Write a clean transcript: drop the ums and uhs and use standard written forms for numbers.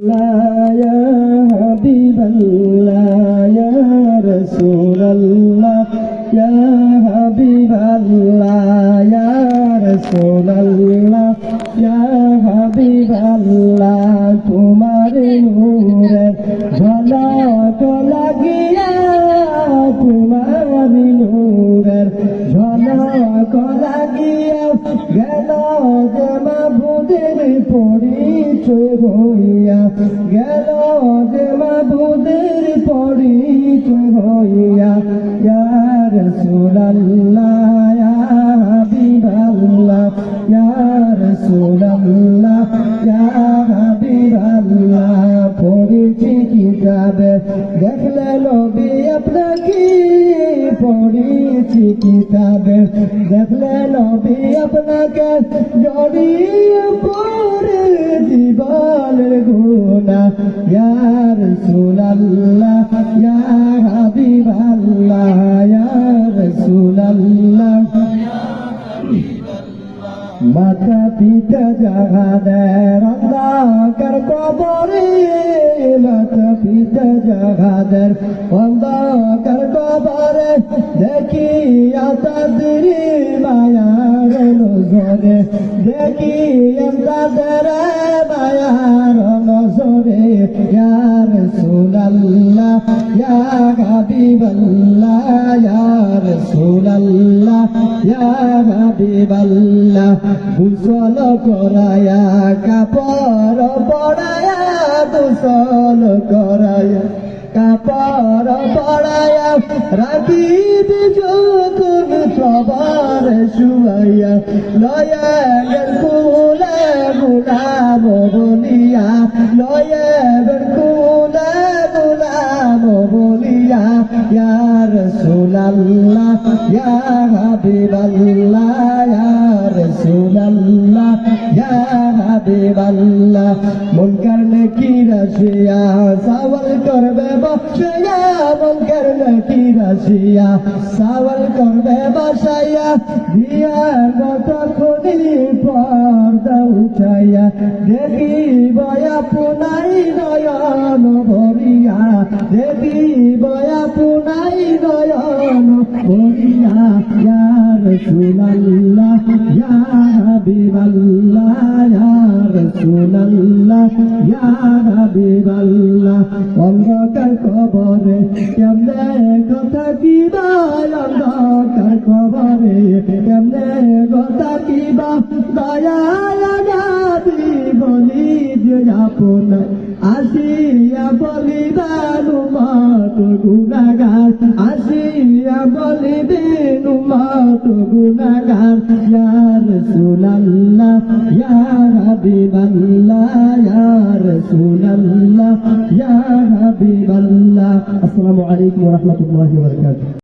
يا حبيب الله يا رسول الله يا حبيب الله يا رسول الله يا حبيب الله তোমার নূরের ঝলক লাগিয়া তোমার নূরের ঝলক লাগিয়া গেল যে মাবুদের পরিচয় হইয়া গেল যে মাবুদের পরিচয় হইয়া ইয়া রাসূলুল্লাহ ইয়া হাবিবাল্লাহ ইয়া রাসূলুল্লাহ ইয়া হাবিবাল্লাহ পড়েছি কিতাবে দেখলে নবী আপনাকে পড়েছি কিতাবে দেখলে নবী আপনাকে জড়িয়ে পড়ে জীবনের গুনাহ ইয়া রাসূলুল্লাহ ইয়া হাবিবাল্লাহ ইয়া রাসূলুল্লাহ মাতা পিতা জাহাদের অন্ধকার কবরে মাতা পিতা জাহাদের অন্ধকার কবরে দেখিয়া তাদের মায়ার নজরে দেখিয়া তাদের মায়ার নজরে ইয়া রাসূলুল্লাহ ইয়া হাবিবাল্লাহ ইয়া রাসূলুল্লাহ ইয়া হাবিবাল্লাহ গোসল করায়া কাপড় পড়ায়া গোসল করায়া কাপড় পড়ায়া রাখিব যখন সবার শুয়াইয়া লয়া কুলে গুলাম বলিয়া লয়া কুলে গুলাম বলিয়া ইয়া রাসূলুল্লাহ ইয়া হাবিবাল্লাহ ইয়া রাসূলুল্লাহ ইয়া হাবিবাল্লাহ মুনকার নাকির আসিয়া সওয়াল করবে বসায়া মুনকার নাকির আসিয়া সওয়াল করবে বসায়া দিয়া কতক্ষণি পর্দা উঠাইয়া দেখিব আপনাই নয়ন ভরিয়া দেখিব আপনাই নয়ন ভরিয়া ইয়া রাসূলুল্লাহ ইয়া হাবিবাল্লাহ ইয়া রাসূলুল্লাহ ইয়া হাবিবাল্লাহ অন্ধকার কবরে কেমনে কথা কিবা অন্ধকার কবরে কেমনে কথা কিবা দয়াল নবী বলি যে আপন আসিয়া বলিবেন উম্মত গুনাহগার আসিয়া বলিবেন উম্মত গুনাহগার ইয়া রাসূলুল্লাহ ইয়া হাবিবাল্লাহ ইয়া রাসূলুল্লাহ ইয়া হাবিবাল্লাহ। আসসালামু আলাইকুম ওয়া রাহমাতুল্লাহি ওয়া বারাকাতুহু।